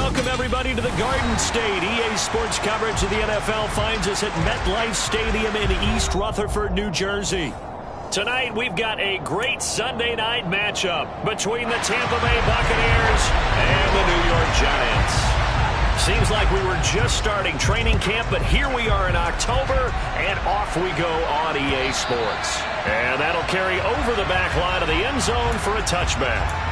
Welcome, everybody, to the Garden State. EA Sports coverage of the NFL finds us at MetLife Stadium in East Rutherford, New Jersey. Tonight, we've got a great Sunday night matchup between the Tampa Bay Buccaneers and the New York Giants. Seems like we were just starting training camp, but here we are in October, and off we go on EA Sports. And that'll carry over the back line of the end zone for a touchback.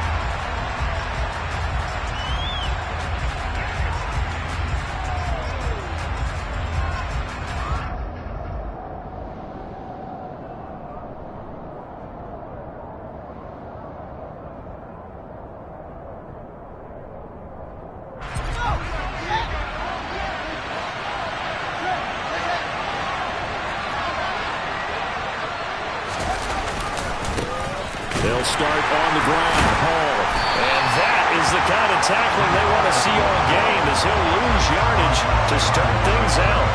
They'll start on the ground. Hall. And that is the kind of tackling they want to see all game, as he'll lose yardage to start things out.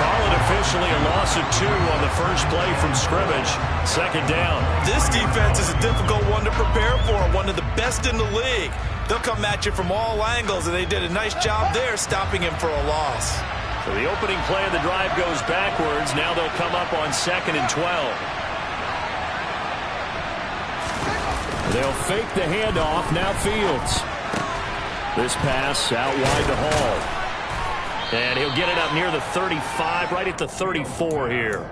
Call it officially a loss of 2 on the first play from scrimmage. Second down. This defense is a difficult one to prepare for, one of the best in the league. They'll come at you from all angles, and they did a nice job there stopping him for a loss. So the opening play of the drive goes backwards. Now they'll come up on 2nd and 12. They'll fake the handoff. Now Fields. This pass out wide to Hall. And he'll get it up near the 35, right at the 34 here.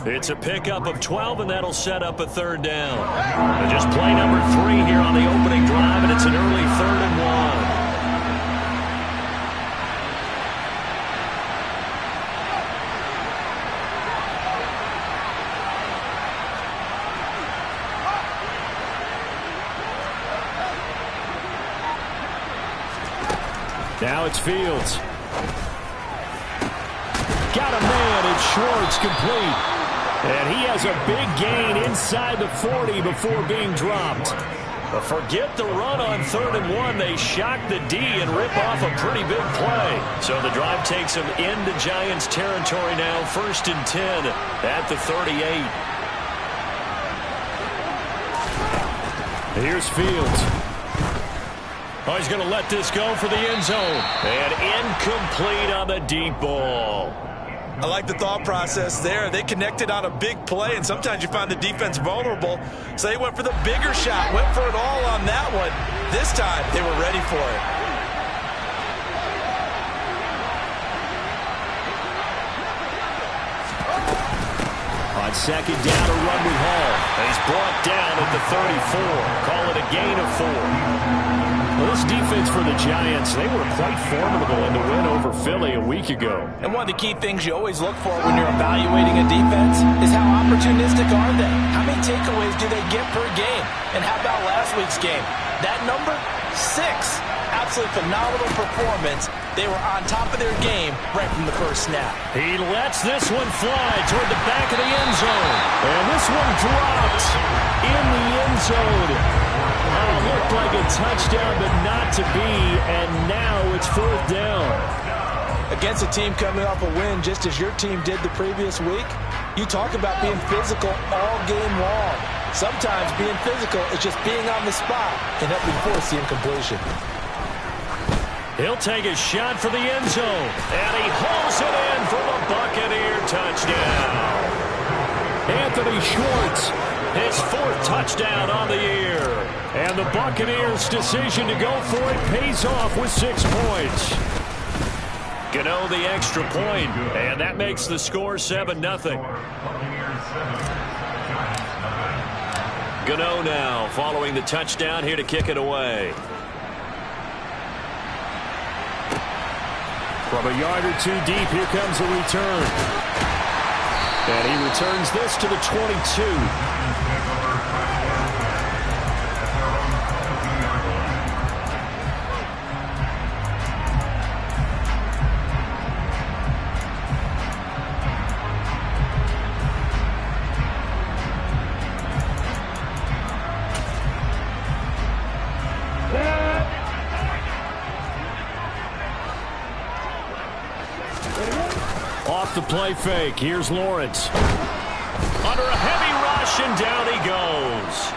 It's a pickup of 12, and that'll set up a third down. And just play number 3 here on the opening drive, and it's an early 3rd and 1. Now it's Fields. Got a man, it's Schwartz, complete. And he has a big gain inside the 40 before being dropped. But forget the run on 3rd and 1. They shock the D and rip off a pretty big play. So the drive takes them into Giants territory now. 1st and 10 at the 38. Here's Fields. Oh, he's going to let this go for the end zone. And incomplete on the deep ball. I like the thought process there. They connected on a big play, and sometimes you find the defense vulnerable. So they went for the bigger shot, went for it all on that one. This time, they were ready for it. On 2nd down, a run with Hall. And he's brought down at the 34. Call it a gain of 4. Well, this defense for the Giants, they were quite formidable in the win over Philly a week ago. And one of the key things you always look for when you're evaluating a defense is how opportunistic are they? How many takeaways do they get per game? And how about last week's game? That number, 6. Absolutely phenomenal performance. They were on top of their game right from the first snap. He lets this one fly toward the back of the end zone. And this one dropped in the end zone. Oh, looked like a touchdown, but not to be. And now it's 4th down. Against a team coming off a win, just as your team did the previous week, you talk about being physical all game long. Sometimes being physical is just being on the spot and helping force the incompletion. He'll take a shot for the end zone. And he hauls it in for the Buccaneer touchdown. Anthony Schwartz, his 4th touchdown on the year. And the Buccaneers' decision to go for it pays off with 6 points. Gano the extra point, and that makes the score 7-0. Gano now following the touchdown here to kick it away. From a yard or 2 deep, here comes a return. And he returns this to the 22. Off the play fake. Here's Lawrence. Under a heavy rush, and down he goes.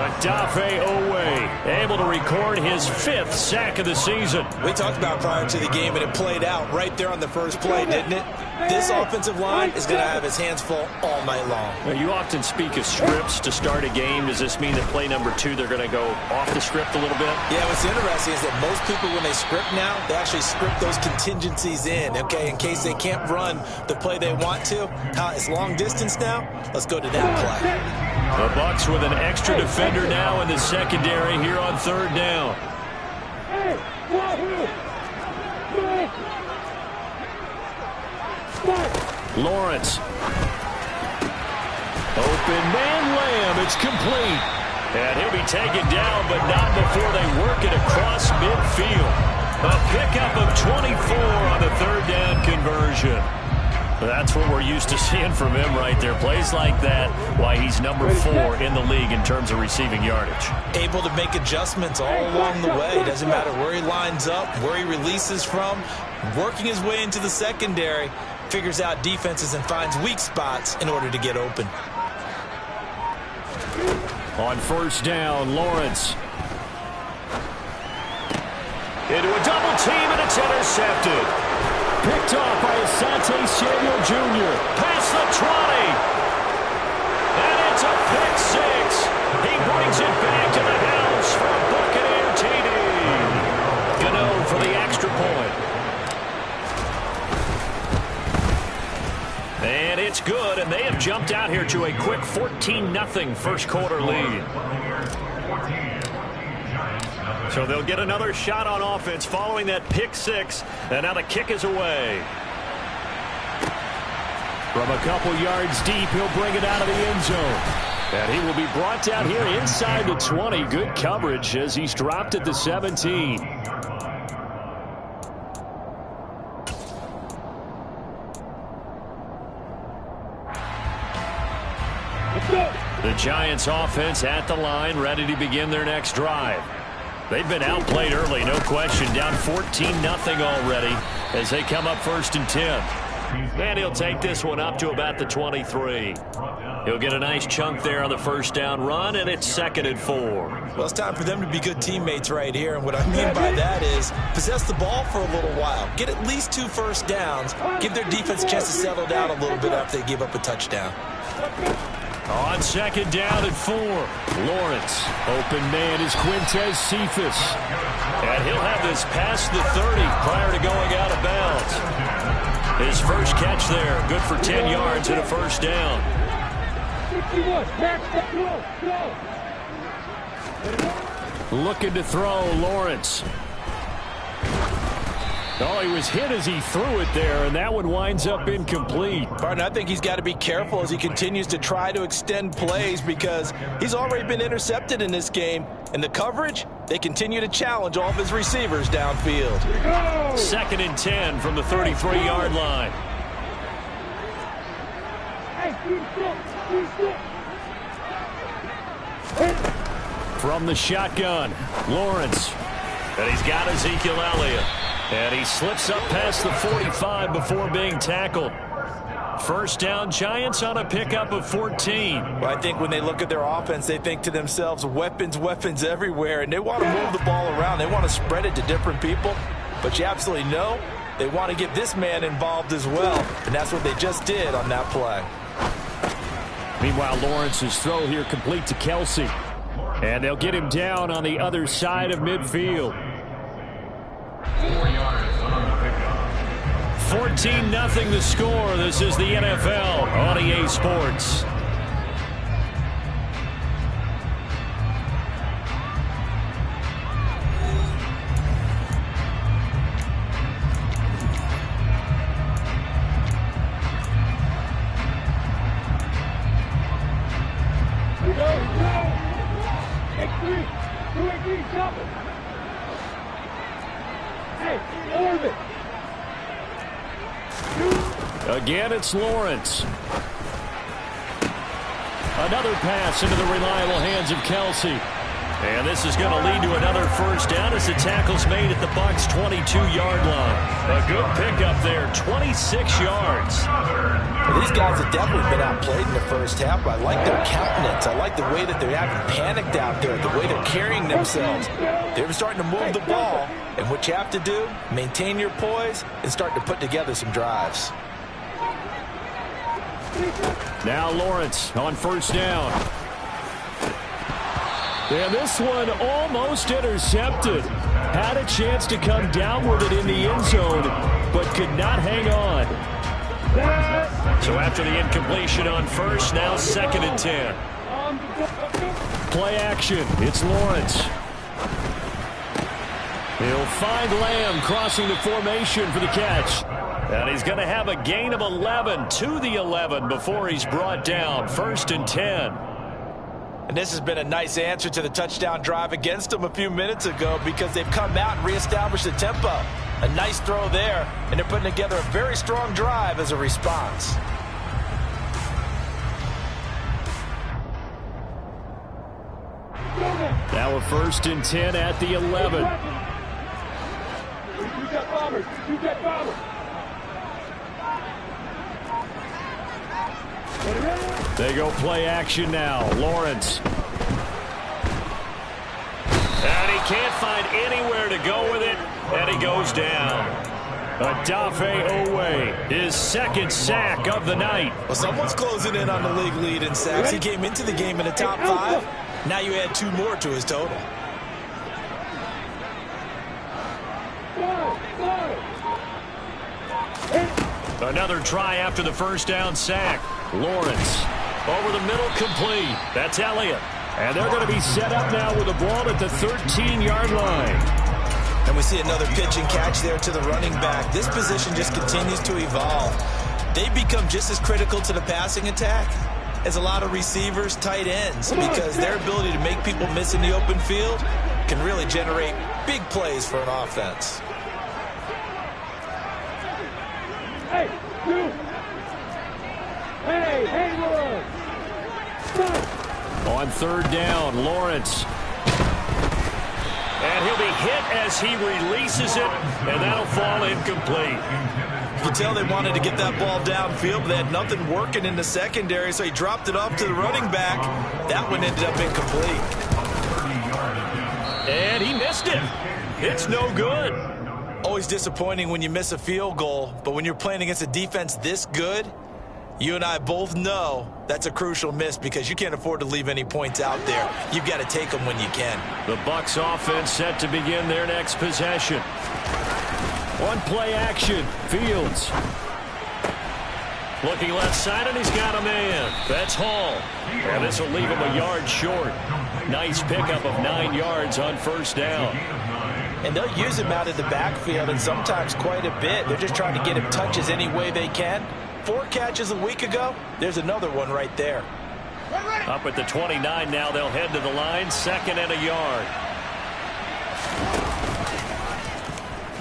A Odafe Oweh, able to record his 5th sack of the season. We talked about prior to the game, and it played out right there on the first play, didn't it? This offensive line is going to have his hands full all night long. Now, you often speak of scripts to start a game. Does this mean that play number 2, they're going to go off the script a little bit? Yeah, what's interesting is that most people, when they script now, they actually script those contingencies in, okay, in case they can't run the play they want to. It's long distance now. Let's go to that play. The Bucs with an extra defender now in the secondary here on 3rd down. Lawrence. Open man, Lamb. It's complete. And he'll be taken down, but not before they work it across midfield. A pickup of 24 on the 3rd down conversion. That's what we're used to seeing from him right there. Plays like that, why he's number 4 in the league in terms of receiving yardage. Able to make adjustments all along the way. Doesn't matter where he lines up, where he releases from. Working his way into the secondary. Figures out defenses and finds weak spots in order to get open. On 1st down, Lawrence. Into a double team, and it's intercepted. Picked off by Asante Samuel Jr. Past the 20. And it's a pick 6. He brings it back to the house for a Buccaneer TD. Gano for the extra point. And it's good, and they have jumped out here to a quick 14-0 first quarter lead. So they'll get another shot on offense following that pick 6, and now the kick is away. From a couple yards deep, he'll bring it out of the end zone. And he will be brought down here inside the 20. Good coverage as he's dropped at the 17. The Giants offense at the line, ready to begin their next drive. They've been outplayed early, no question. Down 14-0 already as they come up 1st and 10. And he'll take this one up to about the 23. He'll get a nice chunk there on the 1st down run, and it's 2nd and 4. Well, it's time for them to be good teammates right here. And what I mean by that is possess the ball for a little while. Get at least 2 first downs. Give their defense a chance to settle down a little bit after they give up a touchdown. On 2nd down and 4, Lawrence. Open man is Quintez Cephus. And he'll have this past the 30 prior to going out of bounds. His first catch there, good for 10 yards and a 1st down. Looking to throw, Lawrence. Oh, he was hit as he threw it there, and that one winds up incomplete. Barton, I think he's got to be careful as he continues to try to extend plays because he's already been intercepted in this game. And the coverage, they continue to challenge all of his receivers downfield. 2nd and 10 from the 33-yard line. From the shotgun, Lawrence. And he's got Ezekiel Elliott. And he slips up past the 45 before being tackled. 1st down, Giants on a pickup of 14. Well, I think when they look at their offense, they think to themselves, weapons, weapons everywhere. And they want to move the ball around. They want to spread it to different people. But you absolutely know they want to get this man involved as well. And that's what they just did on that play. Meanwhile, Lawrence's throw here complete to Kelsey. And they'll get him down on the other side of midfield. 14-0 the score. This is the NFL on EA Sports. Again, it's Lawrence. Another pass into the reliable hands of Kelsey. And this is going to lead to another first down as the tackle's made at the Bucs' 22-yard line. A good pickup there, 26 yards. Well, these guys have definitely been outplayed in the first half, but I like their countenance. I like the way that they're having panicked out there, the way they're carrying themselves. They're starting to move the ball, and what you have to do, maintain your poise and start to put together some drives. Now Lawrence on first down. And this one almost intercepted. Had a chance to come down with it in the end zone, but could not hang on. So after the incompletion on first, now 2nd and 10. Play action. It's Lawrence. He'll find Lamb crossing the formation for the catch. And he's going to have a gain of 11 to the 11 before he's brought down. 1st and 10. And this has been a nice answer to the touchdown drive against them a few minutes ago because they've come out and reestablished the tempo. A nice throw there, and they're putting together a very strong drive as a response. Now a 1st and 10 at the 11. They go play action now. Lawrence. And he can't find anywhere to go with it, and he goes down. Odafe Oweh, his 2nd sack of the night. Well, someone's closing in on the league lead in sacks. He came into the game in the top 5. Now you add 2 more to his total. Another try after the first down sack. Lawrence over the middle, complete. That's Elliott. And they're going to be set up now with the ball at the 13-yard line. And we see another pitch and catch there to the running back. This position just continues to evolve. They become just as critical to the passing attack as a lot of receivers, tight ends, because their ability to make people miss in the open field can really generate big plays for an offense. Hey, you! Hey, Lawrence! On 3rd down, Lawrence. And he'll be hit as he releases it, and that'll fall incomplete. You can tell they wanted to get that ball downfield, but they had nothing working in the secondary, so he dropped it off to the running back. That one ended up incomplete. And he missed it. It's no good. Always disappointing when you miss a field goal, but when you're playing against a defense this good, you and I both know that's a crucial miss because you can't afford to leave any points out there. You've got to take them when you can. The Bucs offense set to begin their next possession. On play action, Fields. Looking left side, and he's got a man. That's Hall. And this will leave him a yard short. Nice pickup of 9 yards on first down. And they'll use him out in the backfield, and sometimes quite a bit. They're just trying to get him touches any way they can. 4 catches a week ago, there's another one right there. Up at the 29 now, they'll head to the line, 2nd and a yard.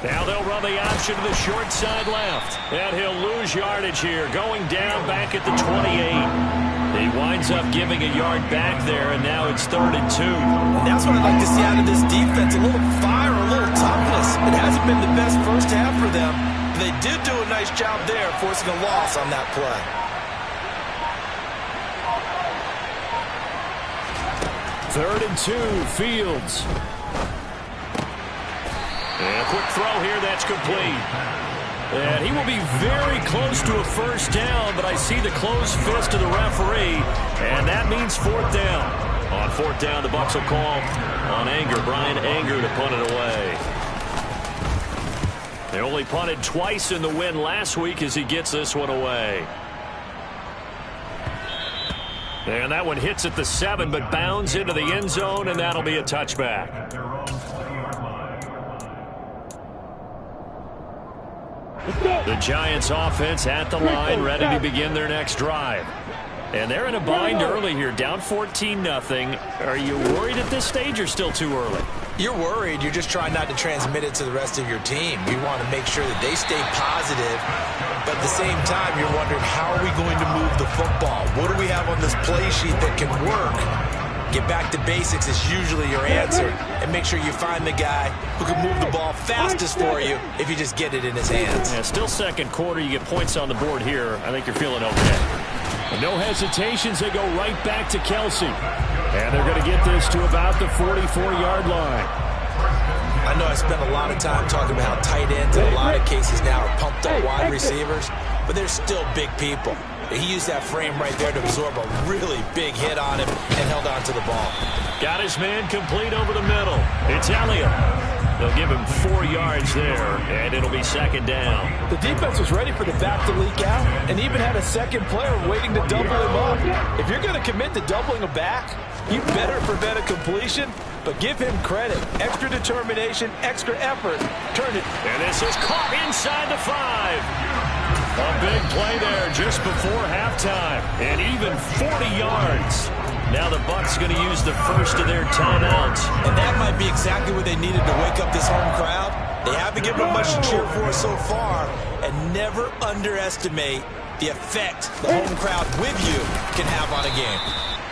Now they'll run the option to the short side left. And he'll lose yardage here, going down back at the 28. He winds up giving a yard back there, and now it's 3rd and 2. And that's what I'd like to see out of this defense, a little fire, a little toughness. It hasn't been the best first half for them. They did do a nice job there, forcing a loss on that play. 3rd and 2, Fields. And a quick throw here, that's complete. And he will be very close to a first down, but I see the closed fist of the referee, and that means 4th down. On 4th down, the Bucs will call on Anger, Brian Anger, to punt it away. They only punted twice in the win last week as he gets this one away. And that one hits at the 7, but bounds into the end zone, and that'll be a touchback. The Giants offense at the line, ready to begin their next drive. And they're in a bind early here, down 14-0. Are you worried at this stage or still too early? You're worried. You're just trying not to transmit it to the rest of your team. You want to make sure that they stay positive, but at the same time, you're wondering, how are we going to move the football? What do we have on this play sheet that can work? Get back to basics is usually your answer. And make sure you find the guy who can move the ball fastest for you if you just get it in his hands. Yeah, still second quarter. You get points on the board here. I think you're feeling okay. No hesitations. They go right back to Kelsey. And they're going to get this to about the 44-yard line. I know I spent a lot of time talking about how tight ends in a lot of cases now are pumped up wide receivers, but they're still big people. He used that frame right there to absorb a really big hit on him and held on to the ball. Got his man complete over the middle. It's Elliott. They'll give him 4 yards there, and it'll be second down. The defense was ready for the back to leak out and even had a second player waiting to double him up. If you're going to commit to doubling a back, you better prevent a completion, but give him credit. Extra determination, extra effort. Turn it. And this is caught inside the 5. A big play there just before halftime. And even 40 yards. Now the Bucs going to use the first of their timeouts. And that might be exactly what they needed to wake up this home crowd. They haven't given them much to cheer for so far. And never underestimate the effect the home crowd with you can have on a game.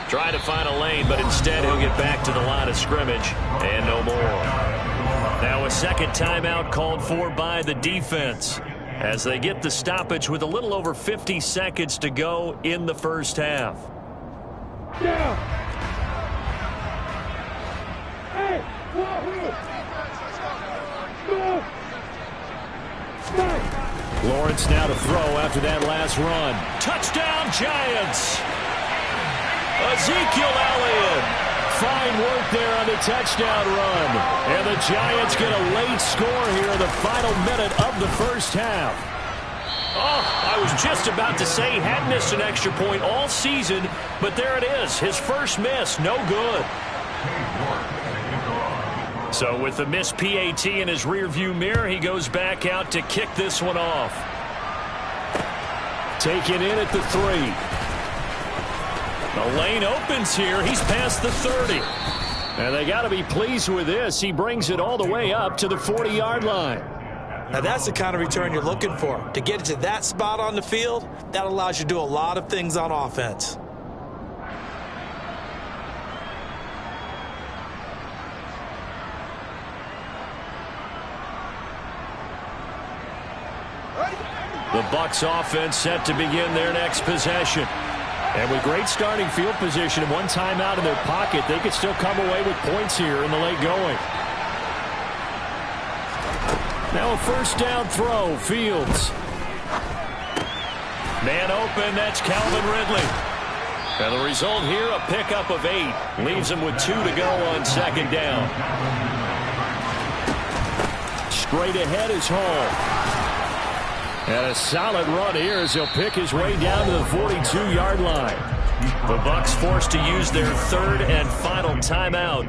Trying to find a lane, but instead he'll get back to the line of scrimmage. And no more. Now a second timeout called for by the defense, as they get the stoppage with a little over 50 seconds to go in the first half. Down. Hey, Wahoo. Lawrence now to throw after that last run. Touchdown, Giants! Ezekiel Elliott. Fine work there on the touchdown run. And the Giants get a late score here in the final minute of the first half. Oh, I was just about to say he had missed an extra point all season, but there it is. His first miss, no good. So with the missed PAT in his rearview mirror, he goes back out to kick this one off. Taken in at the 3. The lane opens here. He's past the 30. And they got to be pleased with this. He brings it all the way up to the 40-yard line. Now that's the kind of return you're looking for. To get it to that spot on the field, that allows you to do a lot of things on offense. The Bucs offense set to begin their next possession. And with great starting field position and one timeout in their pocket, they could still come away with points here in the late going. Now a first down throw, Fields. Man open, that's Calvin Ridley. And the result here, a pickup of 8. Leaves him with 2 to go on second down. Straight ahead is Hall. And a solid run here as he'll pick his way down to the 42-yard line. The Bucs forced to use their third and final timeout,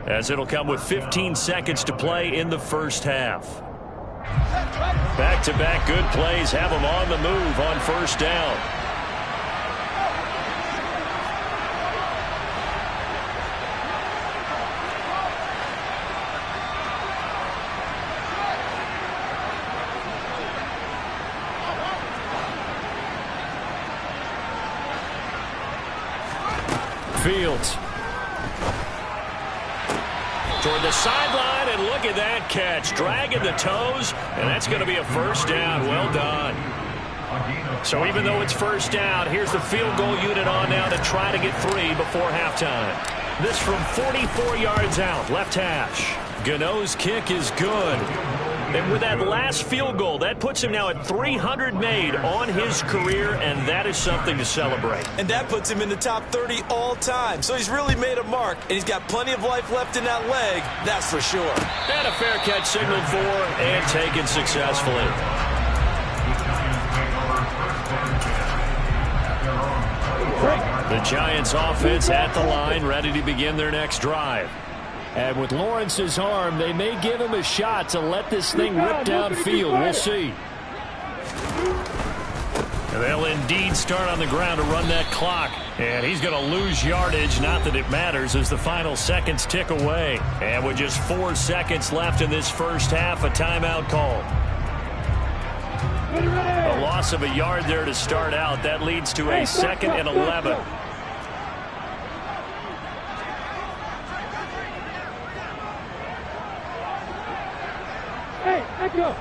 as it'll come with 15 seconds to play in the first half. Back-to-back good plays have them on the move on first down. Fields toward the sideline, and look at that catch, dragging the toes, and that's going to be a first down. Well done. So even though it's first down, here's the field goal unit on now to try to get 3 before halftime. This from 44 yards out, left hash. Gano's kick is good. And with that last field goal, that puts him now at 300 made on his career, and that is something to celebrate. And that puts him in the top 30 all time. So he's really made a mark, and he's got plenty of life left in that leg, that's for sure. And a fair catch signaled for and taken successfully. The Giants offense at the line, ready to begin their next drive. And with Lawrence's arm, they may give him a shot to let this thing rip downfield. We'll see. And they'll indeed start on the ground to run that clock. And he's going to lose yardage, not that it matters, as the final seconds tick away. And with just 4 seconds left in this first half, a timeout call. A loss of a yard there to start out. That leads to a 2nd and 11. Back up.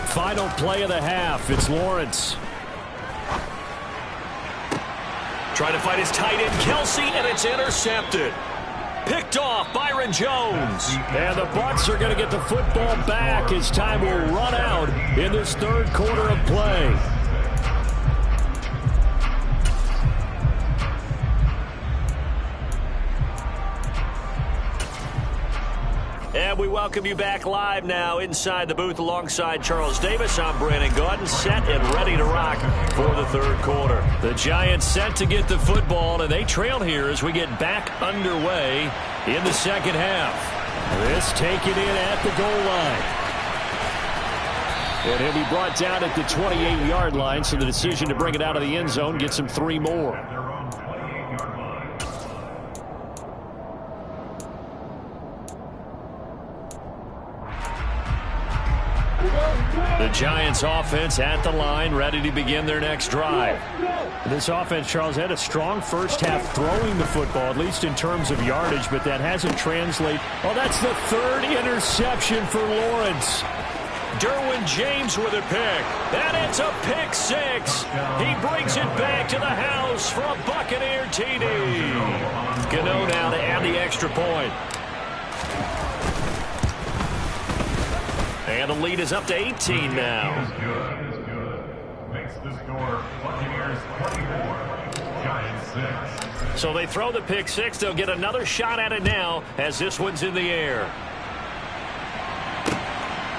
Final play of the half. It's Lawrence. Trying to fight his tight end, Kelsey, and it's intercepted. Picked off, Byron Jones. And the Bucs are going to get the football back as time will run out in this third quarter of play. And we welcome you back live now inside the booth alongside Charles Davis. I'm Brandon Gaudin, set and ready to rock for the third quarter. The Giants set to get the football, and they trail here as we get back underway in the second half. This taken in at the goal line. And he'll be brought down at the 28-yard line, so the decision to bring it out of the end zone gets him 3 more. The Giants offense at the line, ready to begin their next drive. This offense, Charles, had a strong first half throwing the football, at least in terms of yardage, but that hasn't translated. Oh, that's the third interception for Lawrence. Derwin James with a pick, and it's a pick 6. He brings it back to the house for a Buccaneer TD. Gano now to add the extra point. And the lead is up to 18 now. Makes the score Buccaneers 24, Giants 6. So they throw the pick 6. They'll get another shot at it now as this one's in the air.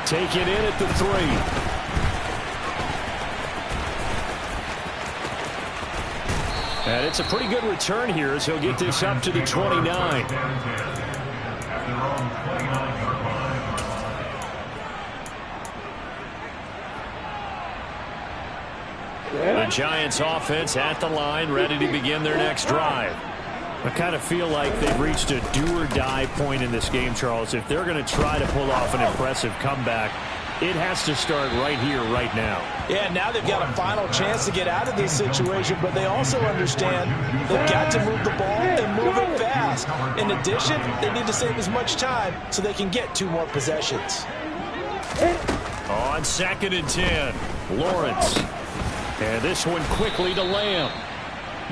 Take it in at the 3. And it's a pretty good return here as he'll get this up to the 29. The Giants offense at the line, ready to begin their next drive. I kind of feel like they've reached a do-or-die point in this game, Charles. If they're going to try to pull off an impressive comeback, it has to start right here, right now. Yeah, now they've got a final chance to get out of this situation, but they also understand they've got to move the ball and move it fast. In addition, they need to save as much time so they can get 2 more possessions. On 2nd and 10, Lawrence. And this one quickly to Lamb.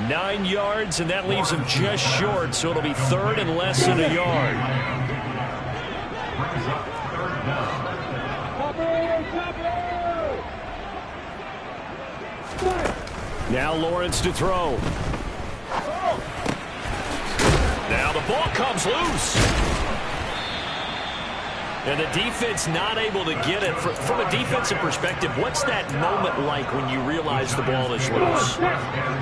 9 yards, and that leaves him just short, so it'll be 3rd and less than a yard. Now Lawrence to throw. Now the ball comes loose. And the defense not able to get it. From a defensive perspective, what's that moment like when you realize the ball is loose?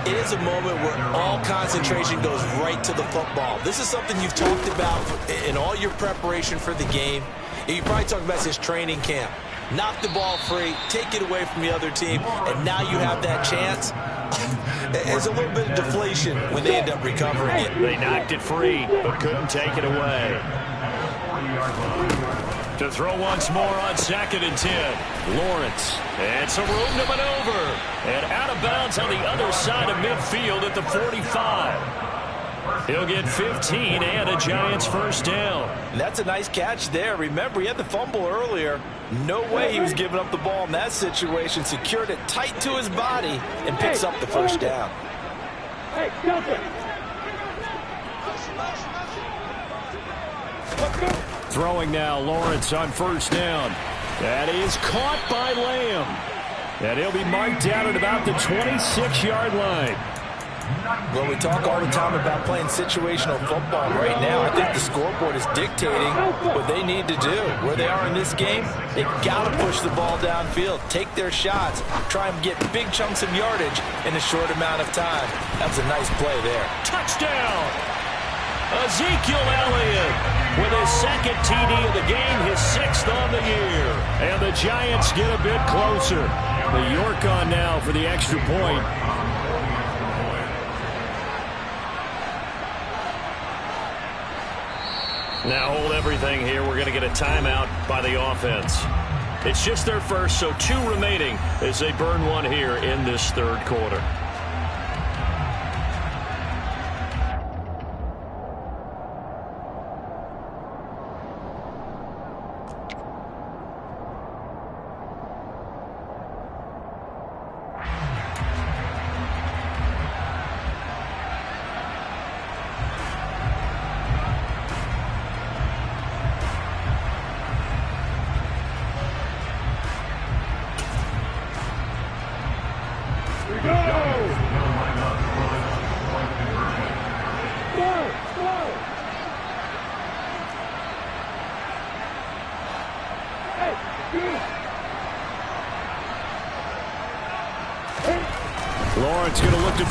It is a moment where all concentration goes right to the football. This is something you've talked about in all your preparation for the game. You probably talked about this training camp. Knock the ball free, take it away from the other team, and now you have that chance. There's a little bit of deflation when they end up recovering it. They knocked it free, but couldn't take it away. To throw once more on 2nd and 10. Lawrence. And some room to maneuver. And out of bounds on the other side of midfield at the 45. He'll get 15 and a Giants first down. And that's a nice catch there. Remember, he had the fumble earlier. No way he was giving up the ball in that situation. Secured it tight to his body and picks up the first down. Hey, Delta. Let's go. Throwing now, Lawrence on first down. That is caught by Lamb. And he'll be marked down at about the 26-yard line. Well, we talk all the time about playing situational football. Right now, I think the scoreboard is dictating what they need to do. Where they are in this game, they've got to push the ball downfield, take their shots, try and get big chunks of yardage in a short amount of time. That's a nice play there. Touchdown! Ezekiel Elliott with his 2nd TD of the game, his 6th on the year. And the Giants get a bit closer. The York on now for the extra point. Now hold everything here. We're going to get a timeout by the offense. It's just their first, so 2 remaining as they burn one here in this third quarter.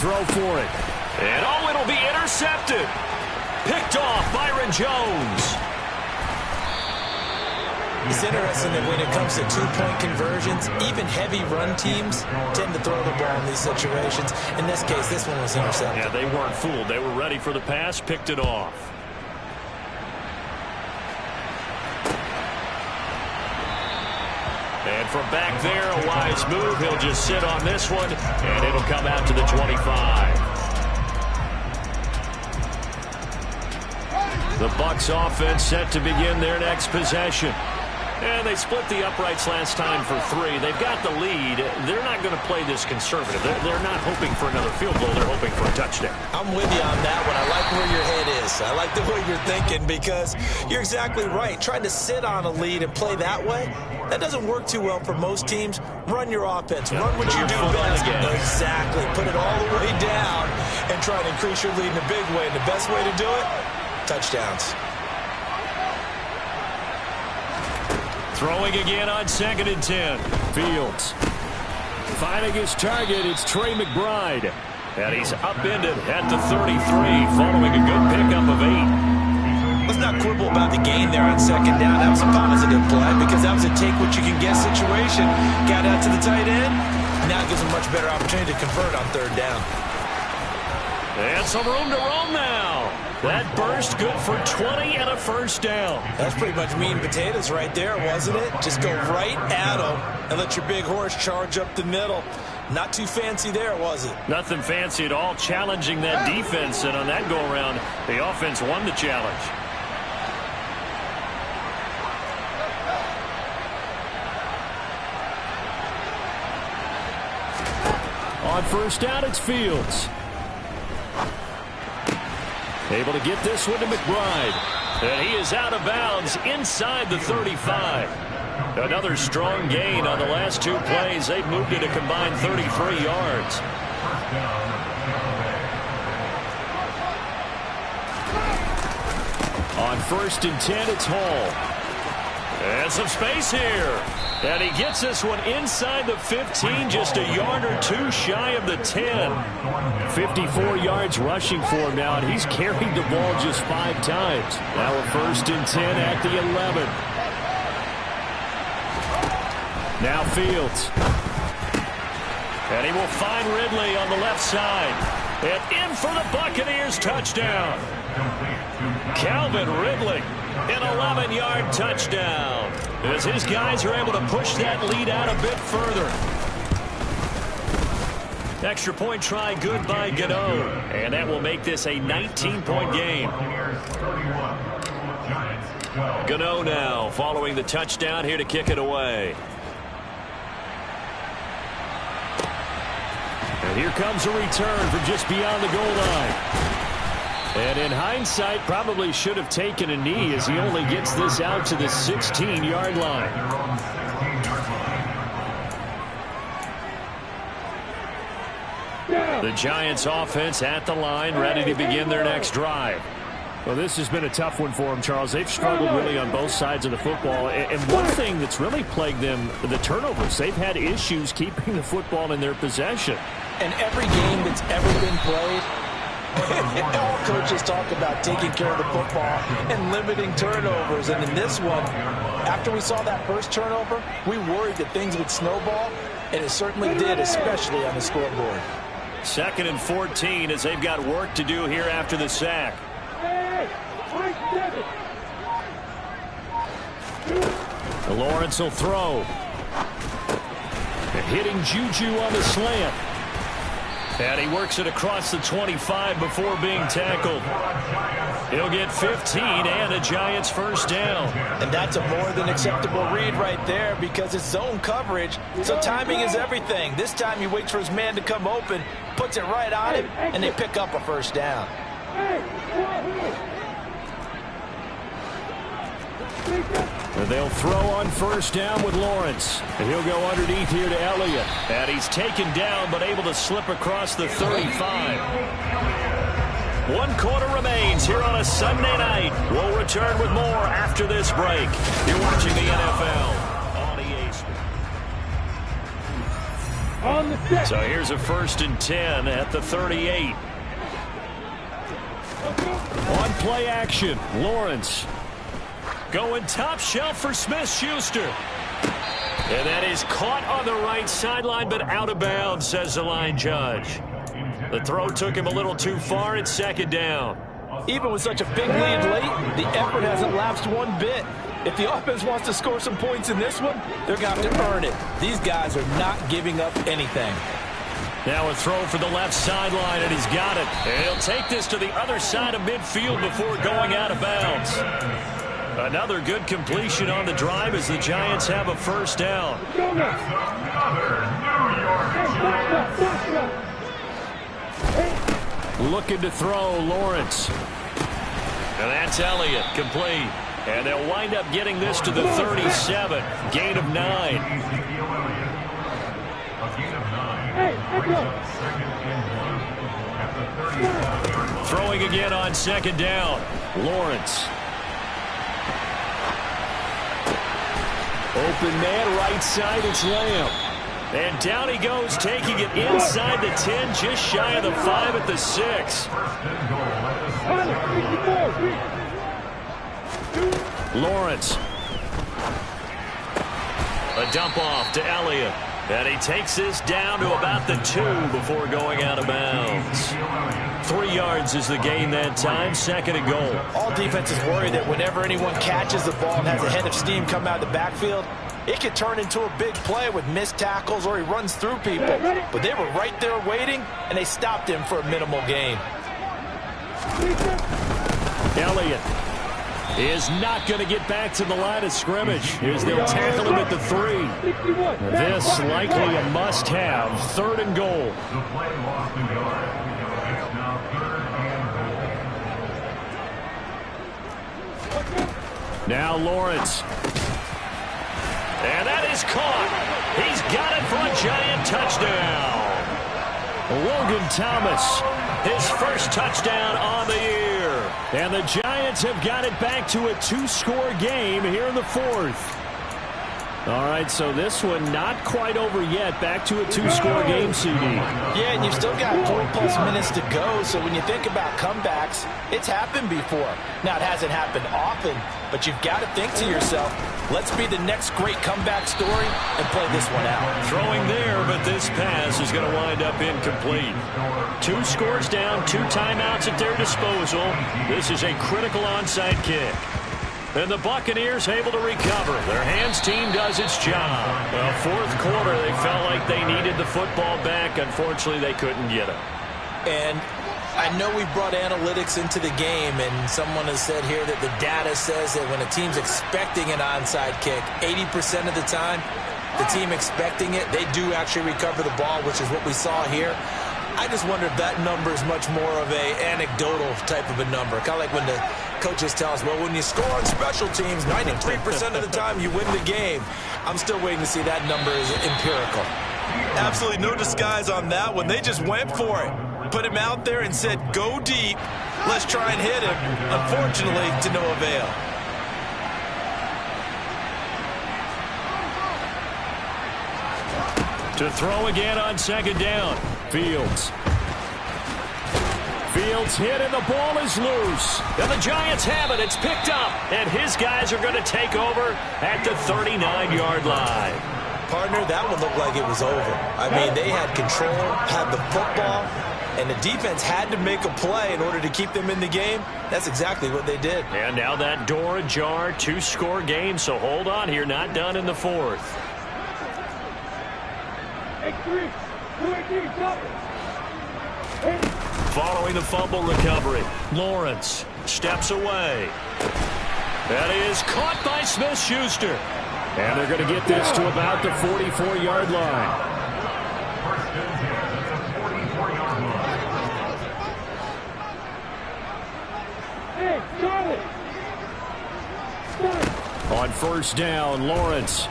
throw for it. And oh, it'll be intercepted. Picked off Byron Jones. It's interesting that when it comes to two-point conversions, even heavy run teams tend to throw the ball in these situations. In this case, this one was intercepted. Yeah, they weren't fooled. They were ready for the pass, picked it off. And from back there, a wise move. He'll just sit on this one, and it'll come out to the 25. The Bucs offense set to begin their next possession. And they split the uprights last time for 3. They've got the lead. They're not going to play this conservative. They're not hoping for another field goal. They're hoping for a touchdown. I'm with you on that one. I like where your head is. I like the way you're thinking because you're exactly right. Trying to sit on a lead and play that way, that doesn't work too well for most teams. Run your offense. Run what you do best. Exactly. Put it all the way down and try to increase your lead in a big way. And the best way to do it, touchdowns. Throwing again on 2nd and 10. Fields. Finding his target, it's Trey McBride. And he's upended at the 33, following a good pickup of 8. Let's not quibble about the gain there on 2nd down. That was a positive play because that was a take-what-you-can-get situation. Got out to the tight end. Now it gives him a much better opportunity to convert on 3rd down. And some room to roam now. That burst good for 20 and a first down. That's pretty much meat and potatoes right there, wasn't it? Just go right at him and let your big horse charge up the middle. Not too fancy there, was it? Nothing fancy at all, challenging that defense. And on that go-around, the offense won the challenge. On 1st down, it's Fields. Able to get this one to McBride. And he is out of bounds inside the 35. Another strong gain on the last 2 plays. They've moved it a combined 33 yards. On 1st and 10, it's Hall. And some space here. And he gets this one inside the 15, just a yard or 2 shy of the 10. 54 yards rushing for him now, and he's carried the ball just 5 times. Now a 1st and 10 at the 11. Now Fields. And he will find Ridley on the left side. And in for the Buccaneers touchdown. Calvin Ridley, an 11-yard touchdown, as his guys are able to push that lead out a bit further. Extra point try good by Gano, and that will make this a 19-point game. Gano now following the touchdown here to kick it away. And here comes a return from just beyond the goal line. And in hindsight, probably should have taken a knee as he only gets this out to the 16-yard line. The Giants offense at the line, ready to begin their next drive. Well, this has been a tough one for them, Charles. They've struggled really on both sides of the football. And one thing that's really plagued them, the turnovers. They've had issues keeping the football in their possession. And every game that's ever been played, all coaches talk about taking care of the football and limiting turnovers. And in this one, after we saw that first turnover, we worried that things would snowball, and it certainly did, especially on the scoreboard. 2nd and 14 as they've got work to do here after the sack. Lawrence will throw. And hitting Juju on the slant. And he works it across the 25 before being tackled. He'll get 15 and a Giants first down. And that's a more than acceptable read right there because it's zone coverage, so timing is everything. This time he waits for his man to come open, puts it right on him, and they pick up a first down. And they'll throw on first down with Lawrence. And he'll go underneath here to Elliott. And he's taken down but able to slip across the 35. 1 quarter remains here on a Sunday night. We'll return with more after this break. You're watching the NFL on EA Sports. On the 6. So here's a 1st and 10 at the 38. On play action, Lawrence. Going top shelf for Smith-Schuster. And that is caught on the right sideline, but out of bounds, says the line judge. The throw took him a little too far. It's 2nd down. Even with such a big lead late, the effort hasn't lapsed one bit. If the offense wants to score some points in this one, they're going to have to earn it. These guys are not giving up anything. Now a throw for the left sideline, and he's got it. And he'll take this to the other side of midfield before going out of bounds. Another good completion on the drive as the Giants have a 1st down. Looking to throw, Lawrence. And that's Elliott, complete. And they'll wind up getting this to the 37. Gain of 9. Throwing again on 2nd down. Lawrence. Open man, right side, it's Lamb. And down he goes, taking it inside the 10, just shy of the 5 at the 6. Lawrence. A dump off to Elliott. And he takes this down to about the 2 before going out of bounds. 3 yards is the gain that time, 2nd and goal. All defenses worry that whenever anyone catches the ball and has a head of steam come out of the backfield, it could turn into a big play with missed tackles or he runs through people. But they were right there waiting, and they stopped him for a minimal gain. Elliott is not going to get back to the line of scrimmage as they'll tackle him at the 3. This likely a must-have, 3rd and goal. The play lost in yard. It's now 3rd and goal. Now Lawrence. And that is caught. He's got it for a Giant touchdown. Logan Thomas, his 1st touchdown on the year. And the Giants have got it back to a 2-score game here in the 4th. All right, so this one not quite over yet. Back to a 2-score game, CD. Yeah, and you've still got 4+ minutes to go, so when you think about comebacks, it's happened before. Now, it hasn't happened often, but you've got to think to yourself, let's be the next great comeback story and play this one out. Throwing there, but this pass is going to wind up incomplete. 2 scores down, 2 timeouts at their disposal. This is a critical onside kick. And the Buccaneers able to recover. Their hands team does its job. Well, 4th quarter, they felt like they needed the football back. Unfortunately, they couldn't get it. And I know we brought analytics into the game, and someone has said here that the data says that when a team's expecting an onside kick, 80% of the time, the team expecting it, they do actually recover the ball, which is what we saw here. I just wonder if that number is much more of a anecdotal type of a number. Kind of like when the coaches tell us, well, when you score on special teams, 93% of the time you win the game. I'm still waiting to see that number is empirical. Absolutely no disguise on that one. They just went for it. Put him out there and said, go deep. Let's try and hit him. Unfortunately, to no avail. To throw again on 2nd down. Fields. Fields hit and the ball is loose. And the Giants have it. It's picked up. And his guys are going to take over at the 39-yard line. Partner, that one looked like it was over. I mean, they had control, had the football, and the defense had to make a play in order to keep them in the game. That's exactly what they did. And now that door ajar, 2-score game. So hold on here. Not done in the 4th. Following the fumble recovery, Lawrence steps away. That is caught by Smith-Schuster. And they're going to get this to about the 44-yard line. On 1st down, Lawrence.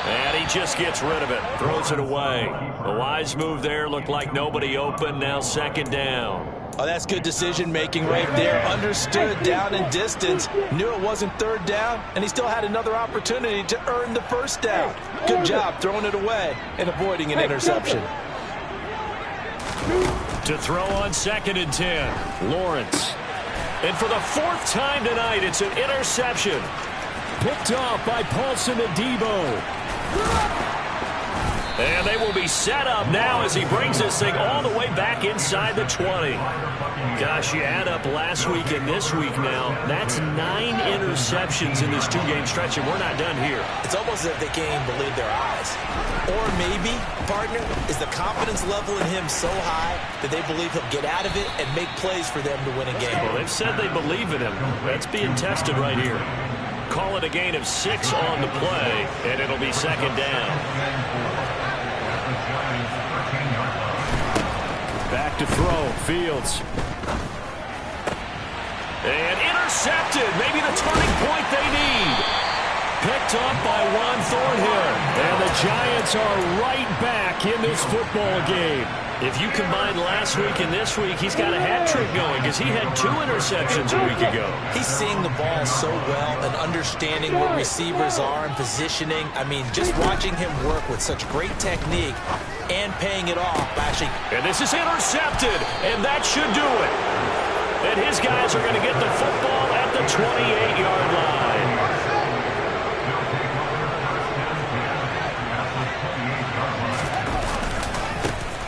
And he just gets rid of it, throws it away. A wise move there, looked like nobody open, now 2nd down. Oh, that's good decision-making right there. Understood down and distance. Knew it wasn't third down, and he still had another opportunity to earn the first down. Good job throwing it away and avoiding an interception. To throw on 2nd and 10, Lawrence. And for the 4th time tonight, it's an interception. Picked off by Paulson Adebo. And they will be set up now as he brings this thing all the way back inside the 20. Gosh, you add up last week and this week now. That's 9 interceptions in this 2-game stretch, and we're not done here. It's almost as if they can't even believe their eyes. Or maybe, partner, is the confidence level in him so high that they believe he'll get out of it and make plays for them to win a game. Well, they've said they believe in him. That's being tested right here. Call it a gain of 6 on the play, and it'll be 2nd down. Back to throw, Fields. And intercepted, maybe the turning point they need. Picked up by Juan Thornhill. And the Giants are right back in this football game. If you combine last week and this week, he's got a hat trick going because he had 2 interceptions a week ago. He's seeing the ball so well and understanding where receivers are and positioning. I mean, just watching him work with such great technique and paying it off. Actually. And this is intercepted, and that should do it. And his guys are going to get the football at the 28-yard line.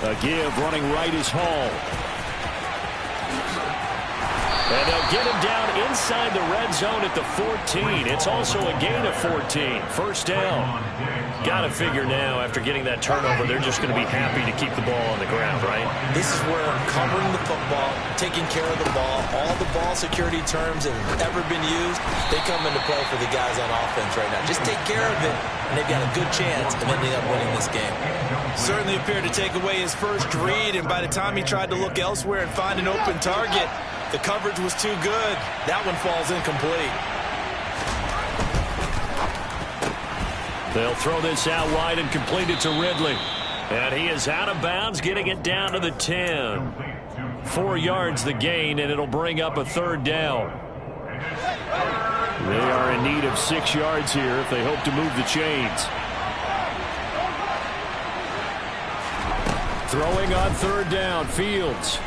A give running right is Hall. And they'll get him down inside the red zone at the 14. It's also a gain of 14. 1st down. Got to figure now, after getting that turnover, they're just going to be happy to keep the ball on the ground, right? This is where covering the football, taking care of the ball, all the ball security terms that have ever been used, they come into play for the guys on offense right now. Just take care of it, and they've got a good chance of ending up winning this game. Certainly appeared to take away his first read, and by the time he tried to look elsewhere and find an open target, the coverage was too good. That one falls incomplete. They'll throw this out wide and complete it to Ridley. And he is out of bounds, getting it down to the 10. 4 yards the gain, and it'll bring up a 3rd down. They are in need of 6 yards here if they hope to move the chains. Throwing on 3rd down, Fields.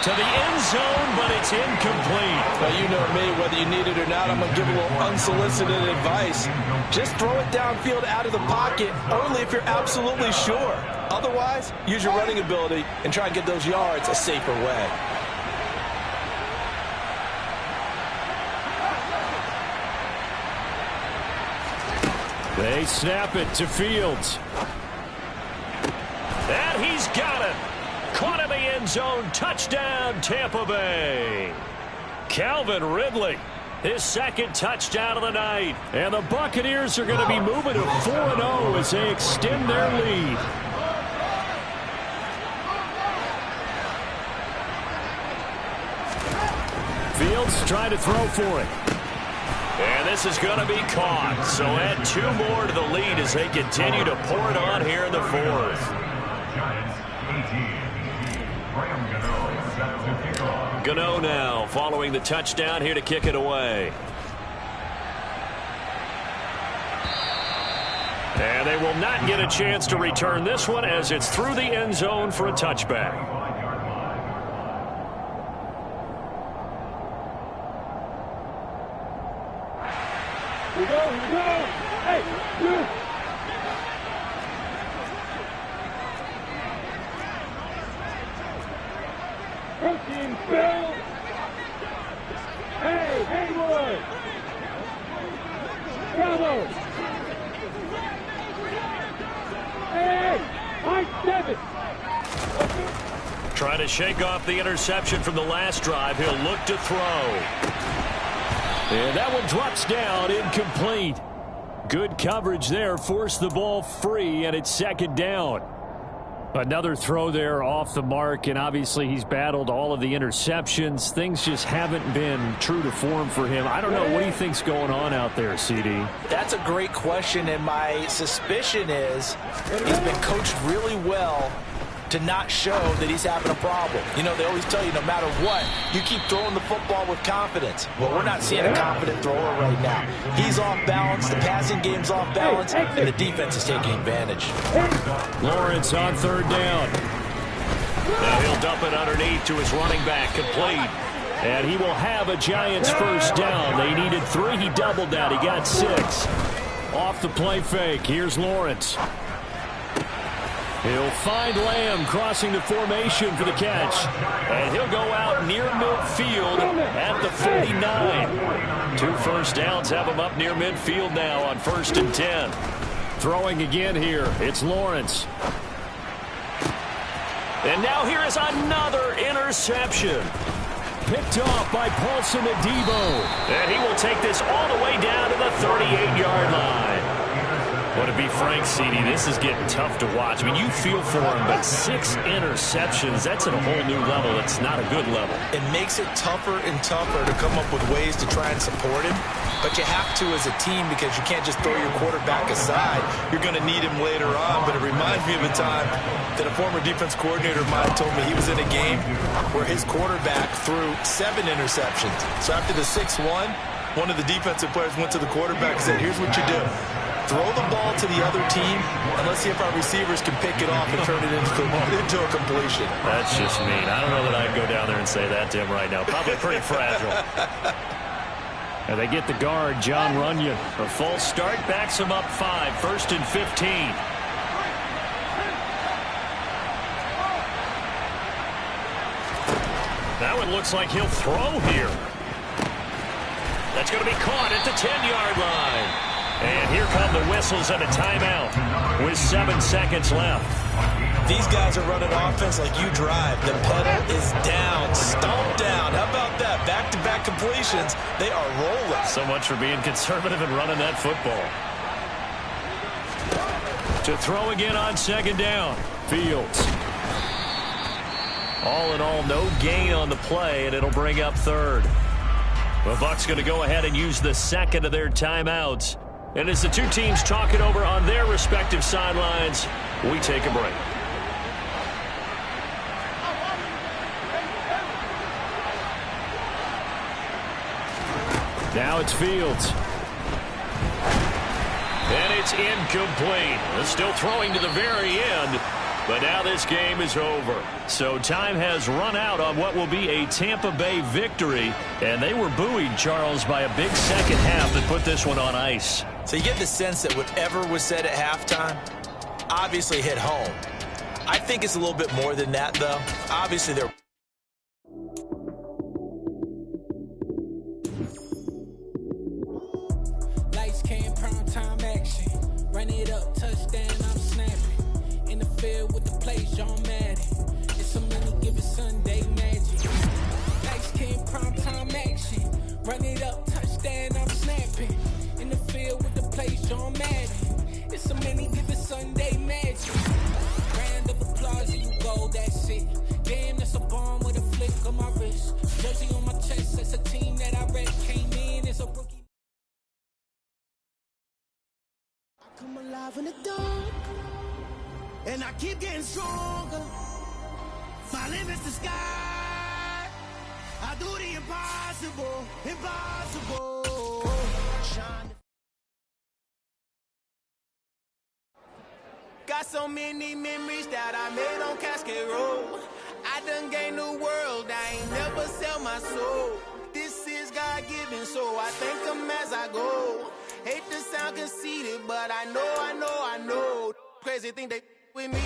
To the end zone, but it's incomplete. Well, you know me, whether you need it or not, I'm going to give a little unsolicited advice. Just throw it downfield out of the pocket, only if you're absolutely sure. Otherwise, use your running ability and try and get those yards a safer way. They snap it to Fields. And he's got it. Caught in the end zone. Touchdown, Tampa Bay. Calvin Ridley, his 2nd touchdown of the night. And the Buccaneers are going to be moving to 4-0 as they extend their lead. Fields trying to throw for it. And this is going to be caught. So add 2 more to the lead as they continue to pour it on here in the 4th. Gano now following the touchdown here to kick it away. And they will not get a chance to return this one as it's through the end zone for a touchback. Here we go. Hey, you. Protein Bill. Hey, Haywood. Bravo. Hey, Mike 7. Trying to shake off the interception from the last drive. He'll look to throw. And that one drops down, incomplete. Good coverage there, forced the ball free, and it's 2nd down. Another throw there off the mark, and obviously he's battled all of the interceptions. Things just haven't been true to form for him. I don't know, what do you think's going on out there, CD? That's a great question, and my suspicion is he's been coached really well to not show that he's having a problem. You know, they always tell you no matter what, you keep throwing the football with confidence. Well, we're not seeing a confident thrower right now. He's off balance, the passing game's off balance, and the defense is taking advantage. Lawrence on third down. Now he'll dump it underneath to his running back, complete. And he will have a Giants first down. They needed 3. He doubled that. He got 6. Off the play fake. Here's Lawrence. He'll find Lamb crossing the formation for the catch. And he'll go out near midfield at the 49. 2 first downs have him up near midfield now on 1st and 10. Throwing again here. It's Lawrence. And now here is another interception. Picked off by Paulson Adebo. And he will take this all the way down to the 38-yard line. Well, to be frank, CD, this is getting tough to watch. I mean, you feel for him, but 6 interceptions, that's at a whole new level. It's not a good level. It makes it tougher and tougher to come up with ways to try and support him. But you have to as a team because you can't just throw your quarterback aside. You're going to need him later on. But it reminds me of a time that a former defense coordinator of mine told me he was in a game where his quarterback threw 7 interceptions. So after the 6th one of the defensive players went to the quarterback and said, here's what you do. Throw the ball to the other team, and let's see if our receivers can pick it off and turn it into a completion. That's just mean. I don't know that I'd go down there and say that to him right now. Probably pretty fragile. And they get the guard, John Runyon. A false start backs him up 5, 1st and 15. That one looks like he'll throw here. That's going to be caught at the 10-yard line. And here come the whistles and a timeout with 7 seconds left. These guys are running offense like you drive. The pedal is down, stomped down. How about that? Back-to-back completions. They are rolling. So much for being conservative and running that football. To throw again on 2nd down. Fields. All in all, no gain on the play, and it'll bring up 3rd. The Bucs going to go ahead and use the 2nd of their timeouts. And as the 2 teams talk it over on their respective sidelines, we take a break. Now it's Fields. And it's incomplete. They're still throwing to the very end. But now this game is over. So time has run out on what will be a Tampa Bay victory. And they were buoyed, Charles, by a big second half that put this one on ice. So you get the sense that whatever was said at halftime obviously hit home. I think it's a little bit more than that, though. Obviously, they're... Lights came, prime time action. Run it up, touchdown, I'm snapping. In the field with the play, John Madden. It's a money given Sunday magic. Lights came, prime time action. Run it up, touchdown, I'm snapping. In the field with the play, John Madden. It's a many given Sunday magic. Round of applause and you go, that's it. Damn, that's a bomb with a flick on my wrist. Jersey on my chest, that's a team that I read. Came in as a rookie. I come alive in the dark, and I keep getting stronger. My limit's the sky. I do the impossible, impossible. Shine. Got so many memories that I made on Cascade Road. I done gained the world, I ain't never sell my soul. This is God-given, so I thank him as I go. Hate to sound conceited, but I know. Crazy thing they with me.